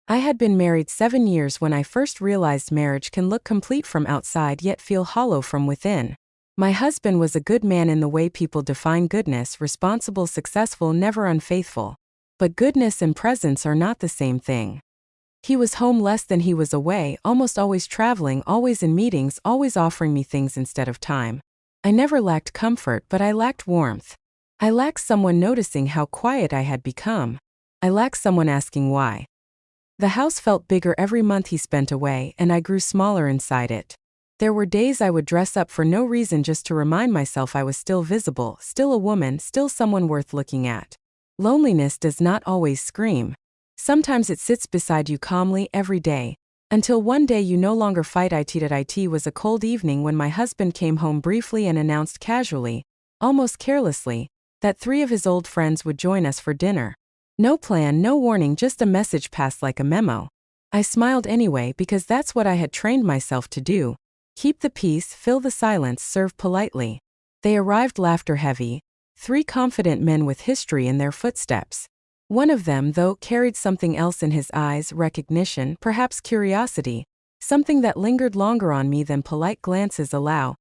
I had been married 7 years when I first realized marriage can look complete from outside yet feel hollow from within. My husband was a good man in the way people define goodness: responsible, successful, never unfaithful. But goodness and presence are not the same thing. He was home less than he was away, almost always traveling, always in meetings, always offering me things instead of time. I never lacked comfort, but I lacked warmth. I lacked someone noticing how quiet I had become. I lacked someone asking why. The house felt bigger every month he spent away, and I grew smaller inside it. There were days I would dress up for no reason just to remind myself I was still visible, still a woman, still someone worth looking at. Loneliness does not always scream. Sometimes it sits beside you calmly every day. Until one day you no longer fight it. It was a cold evening when my husband came home briefly and announced casually, almost carelessly, that 3 of his old friends would join us for dinner. No plan, no warning, just a message passed like a memo. I smiled anyway because that's what I had trained myself to do. Keep the peace, fill the silence, serve politely. They arrived laughter heavy, 3 confident men with history in their footsteps. One of them, though, carried something else in his eyes: recognition, perhaps curiosity, something that lingered longer on me than polite glances allow.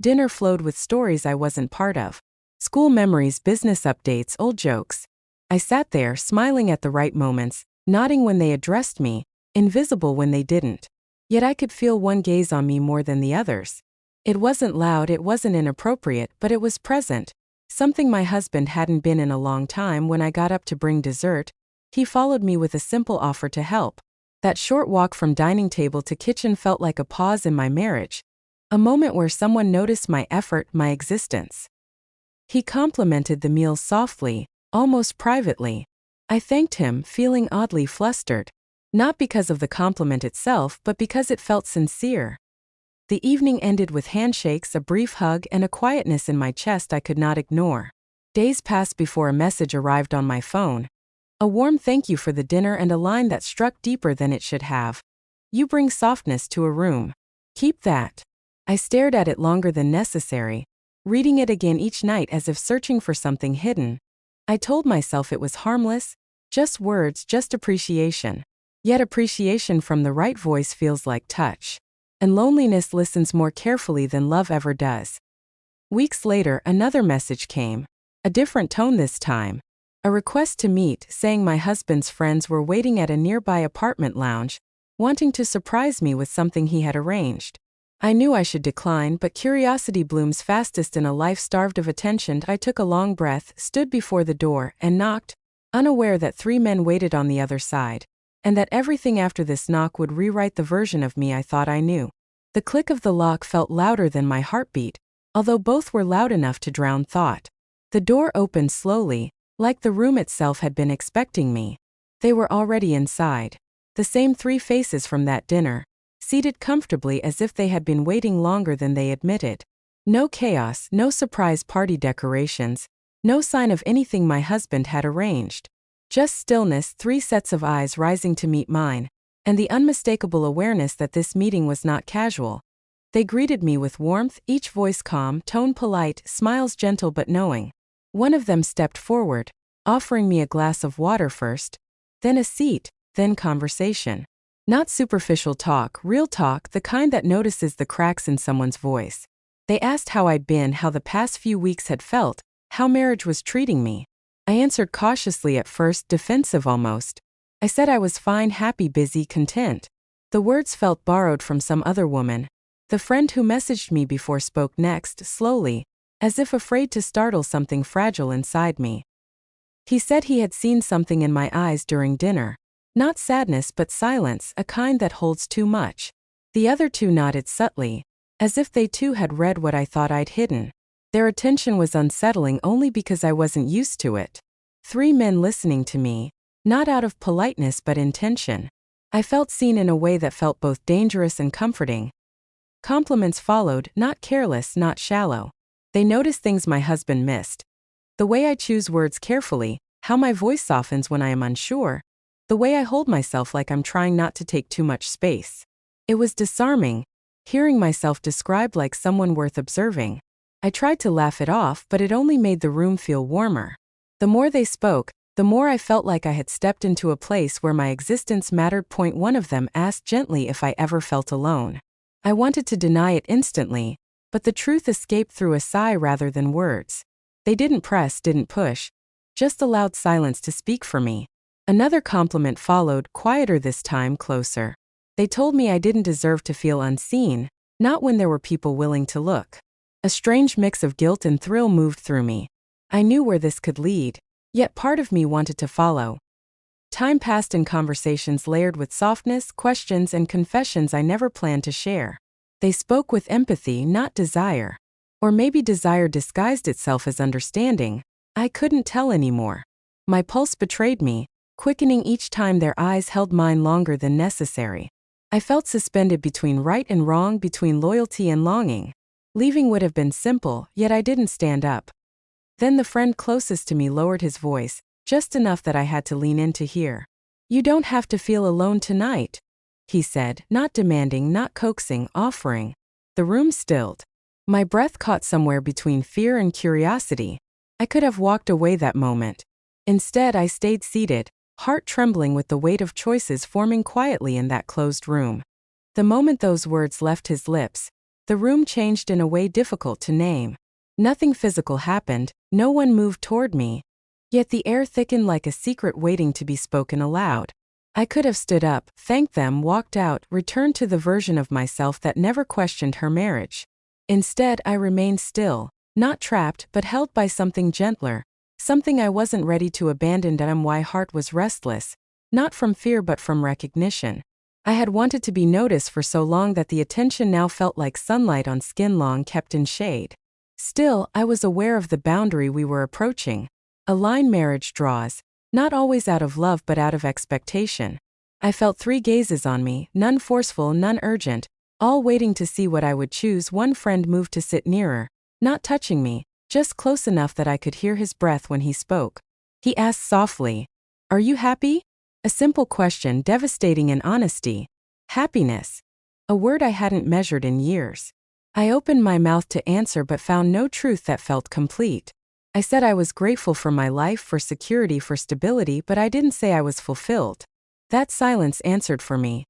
Dinner flowed with stories I wasn't part of. School memories, business updates, old jokes. I sat there, smiling at the right moments, nodding when they addressed me, invisible when they didn't. Yet I could feel one gaze on me more than the others. It wasn't loud, it wasn't inappropriate, but it was present. Something my husband hadn't been in a long time. When I got up to bring dessert, he followed me with a simple offer to help. That short walk from dining table to kitchen felt like a pause in my marriage. A moment where someone noticed my effort, my existence. He complimented the meal softly, almost privately. I thanked him, feeling oddly flustered. Not because of the compliment itself, but because it felt sincere. The evening ended with handshakes, a brief hug, and a quietness in my chest I could not ignore. Days passed before a message arrived on my phone. A warm thank you for the dinner and a line that struck deeper than it should have. You bring softness to a room. Keep that. I stared at it longer than necessary, reading it again each night as if searching for something hidden. I told myself it was harmless, just words, just appreciation. Yet appreciation from the right voice feels like touch. And loneliness listens more carefully than love ever does. Weeks later, another message came. A different tone this time. A request to meet, saying my husband's friends were waiting at a nearby apartment lounge, wanting to surprise me with something he had arranged. I knew I should decline, but curiosity blooms fastest in a life starved of attention. I took a long breath, stood before the door, and knocked, unaware that 3 men waited on the other side, and that everything after this knock would rewrite the version of me I thought I knew. The click of the lock felt louder than my heartbeat, although both were loud enough to drown thought. The door opened slowly, like the room itself had been expecting me. They were already inside. The same 3 faces from that dinner, seated comfortably as if they had been waiting longer than they admitted. No chaos, no surprise party decorations, no sign of anything my husband had arranged. Just stillness, 3 sets of eyes rising to meet mine, and the unmistakable awareness that this meeting was not casual. They greeted me with warmth, each voice calm, tone polite, smiles gentle but knowing. One of them stepped forward, offering me a glass of water first, then a seat, then conversation. Not superficial talk, real talk, the kind that notices the cracks in someone's voice. They asked how I'd been, how the past few weeks had felt, how marriage was treating me. I answered cautiously at first, defensive almost. I said I was fine, happy, busy, content. The words felt borrowed from some other woman. The friend who messaged me before spoke next, slowly, as if afraid to startle something fragile inside me. He said he had seen something in my eyes during dinner. Not sadness but silence, a kind that holds too much. The other 2 nodded subtly, as if they too had read what I thought I'd hidden. Their attention was unsettling only because I wasn't used to it. 3 men listening to me, not out of politeness but intention. I felt seen in a way that felt both dangerous and comforting. Compliments followed, not careless, not shallow. They noticed things my husband missed. The way I choose words carefully, how my voice softens when I am unsure, the way I hold myself like I'm trying not to take too much space. It was disarming, hearing myself described like someone worth observing. I tried to laugh it off, but it only made the room feel warmer. The more they spoke, the more I felt like I had stepped into a place where my existence mattered. One of them asked gently if I ever felt alone. I wanted to deny it instantly, but the truth escaped through a sigh rather than words. They didn't press, didn't push, just allowed silence to speak for me. Another compliment followed, quieter this time, closer. They told me I didn't deserve to feel unseen, not when there were people willing to look. A strange mix of guilt and thrill moved through me. I knew where this could lead, yet part of me wanted to follow. Time passed in conversations layered with softness, questions, and confessions I never planned to share. They spoke with empathy, not desire. Or maybe desire disguised itself as understanding. I couldn't tell anymore. My pulse betrayed me, quickening each time their eyes held mine longer than necessary. I felt suspended between right and wrong, between loyalty and longing. Leaving would have been simple, yet I didn't stand up. Then the friend closest to me lowered his voice, just enough that I had to lean in to hear. "You don't have to feel alone tonight," he said, not demanding, not coaxing, offering. The room stilled. My breath caught somewhere between fear and curiosity. I could have walked away that moment. Instead, I stayed seated, heart trembling with the weight of choices forming quietly in that closed room. The moment those words left his lips, the room changed in a way difficult to name. Nothing physical happened, no one moved toward me. Yet the air thickened like a secret waiting to be spoken aloud. I could have stood up, thanked them, walked out, returned to the version of myself that never questioned her marriage. Instead, I remained still, not trapped but held by something gentler, something I wasn't ready to abandon. My heart was restless, not from fear but from recognition. I had wanted to be noticed for so long that the attention now felt like sunlight on skin long kept in shade. Still, I was aware of the boundary we were approaching. A line marriage draws, not always out of love but out of expectation. I felt 3 gazes on me, none forceful, none urgent, all waiting to see what I would choose. One friend moved to sit nearer, not touching me, just close enough that I could hear his breath when he spoke. He asked softly, "Are you happy?" A simple question, devastating in honesty. Happiness. A word I hadn't measured in years. I opened my mouth to answer but found no truth that felt complete. I said I was grateful for my life, for security, for stability, but I didn't say I was fulfilled. That silence answered for me.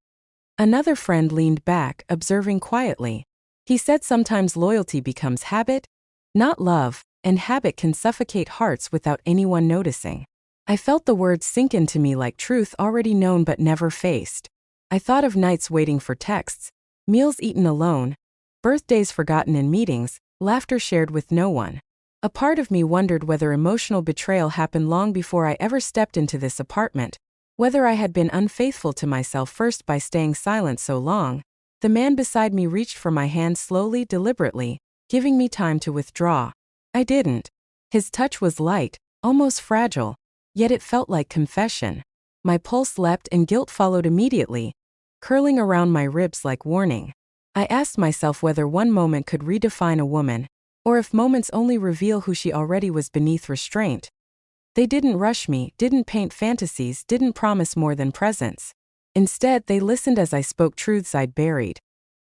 Another friend leaned back, observing quietly. He said sometimes loyalty becomes habit, not love, and habit can suffocate hearts without anyone noticing. I felt the words sink into me like truth already known but never faced. I thought of nights waiting for texts, meals eaten alone, birthdays forgotten in meetings, laughter shared with no one. A part of me wondered whether emotional betrayal happened long before I ever stepped into this apartment, whether I had been unfaithful to myself first by staying silent so long. The man beside me reached for my hand slowly, deliberately, giving me time to withdraw. I didn't. His touch was light, almost fragile, yet it felt like confession. My pulse leapt and guilt followed immediately, curling around my ribs like warning. I asked myself whether one moment could redefine a woman, or if moments only reveal who she already was beneath restraint. They didn't rush me, didn't paint fantasies, didn't promise more than presence. Instead, they listened as I spoke truths I'd buried.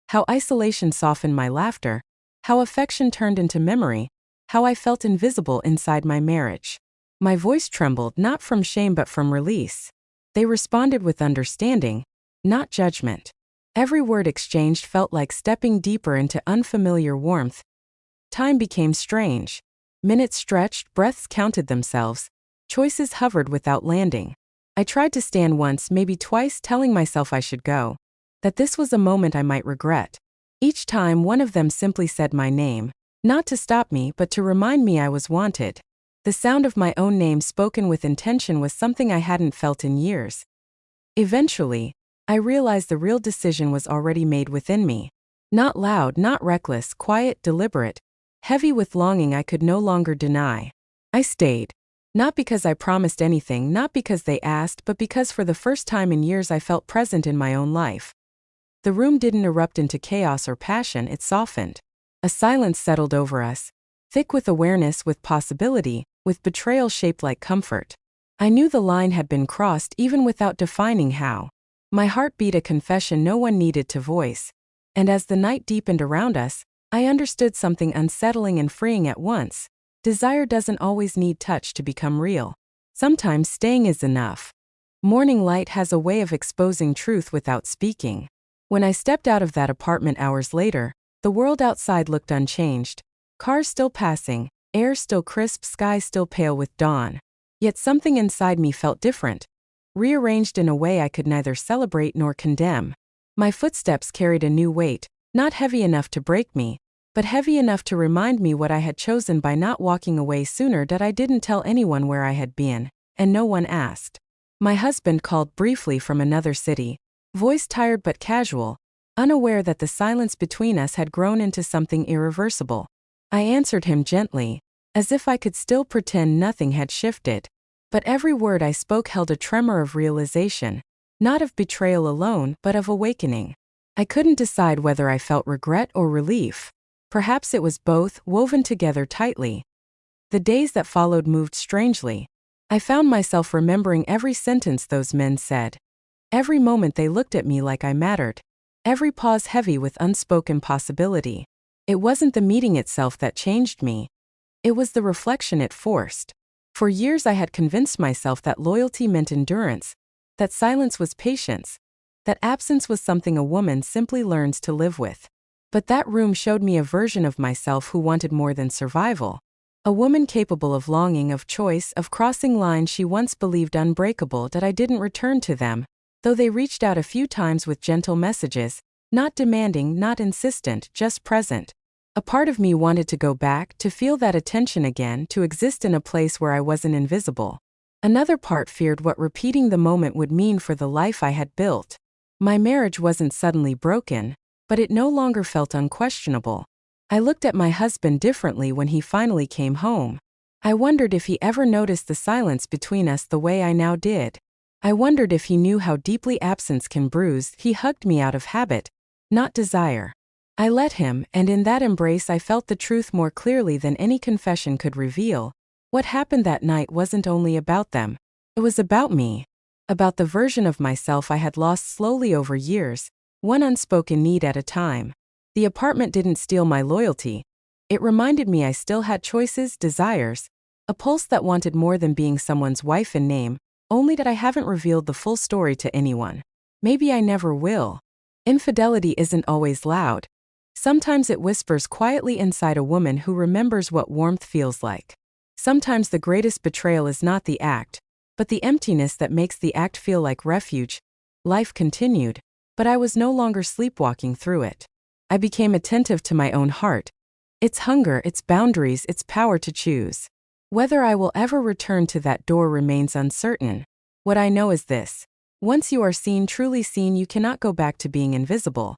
How isolation softened my laughter, how affection turned into memory, how I felt invisible inside my marriage. My voice trembled not from shame but from release. They responded with understanding, not judgment. Every word exchanged felt like stepping deeper into unfamiliar warmth. Time became strange. Minutes stretched, breaths counted themselves. Choices hovered without landing. I tried to stand once, maybe twice, telling myself I should go. That this was a moment I might regret. Each time one of them simply said my name, not to stop me but to remind me I was wanted. The sound of my own name spoken with intention was something I hadn't felt in years. Eventually, I realized the real decision was already made within me. Not loud, not reckless, quiet, deliberate. Heavy with longing I could no longer deny. I stayed. Not because I promised anything, not because they asked, but because for the first time in years I felt present in my own life. The room didn't erupt into chaos or passion, it softened. A silence settled over us, thick with awareness, with possibility, with betrayal shaped like comfort. I knew the line had been crossed even without defining how. My heart beat a confession no one needed to voice. And as the night deepened around us, I understood something unsettling and freeing at once. Desire doesn't always need touch to become real. Sometimes staying is enough. Morning light has a way of exposing truth without speaking. When I stepped out of that apartment hours later, the world outside looked unchanged. Cars still passing, air still crisp, sky still pale with dawn. Yet something inside me felt different, rearranged in a way I could neither celebrate nor condemn. My footsteps carried a new weight, not heavy enough to break me, but heavy enough to remind me what I had chosen by not walking away sooner. That I didn't tell anyone where I had been, and no one asked. My husband called briefly from another city, voice tired but casual, unaware that the silence between us had grown into something irreversible. I answered him gently, as if I could still pretend nothing had shifted. But every word I spoke held a tremor of realization, not of betrayal alone, but of awakening. I couldn't decide whether I felt regret or relief. Perhaps it was both, woven together tightly. The days that followed moved strangely. I found myself remembering every sentence those men said. Every moment they looked at me like I mattered. Every pause heavy with unspoken possibility. It wasn't the meeting itself that changed me. It was the reflection it forced. For years I had convinced myself that loyalty meant endurance, that silence was patience, that absence was something a woman simply learns to live with. But that room showed me a version of myself who wanted more than survival. A woman capable of longing, of choice, of crossing lines she once believed unbreakable. That I didn't return to them, though they reached out a few times with gentle messages, not demanding, not insistent, just present. A part of me wanted to go back, to feel that attention again, to exist in a place where I wasn't invisible. Another part feared what repeating the moment would mean for the life I had built. My marriage wasn't suddenly broken, but it no longer felt unquestionable. I looked at my husband differently when he finally came home. I wondered if he ever noticed the silence between us the way I now did. I wondered if he knew how deeply absence can bruise. He hugged me out of habit, not desire. I let him, and in that embrace I felt the truth more clearly than any confession could reveal. What happened that night wasn't only about them. It was about me. About the version of myself I had lost slowly over years, one unspoken need at a time. The apartment didn't steal my loyalty. It reminded me I still had choices, desires, a pulse that wanted more than being someone's wife in name, only that I haven't revealed the full story to anyone. Maybe I never will. Infidelity isn't always loud. Sometimes it whispers quietly inside a woman who remembers what warmth feels like. Sometimes the greatest betrayal is not the act, but the emptiness that makes the act feel like refuge. Life continued, but I was no longer sleepwalking through it. I became attentive to my own heart, its hunger, its boundaries, its power to choose. Whether I will ever return to that door remains uncertain. What I know is this: once you are seen, truly seen, you cannot go back to being invisible.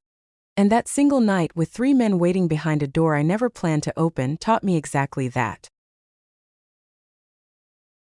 And that single night with 3 men waiting behind a door I never planned to open taught me exactly that.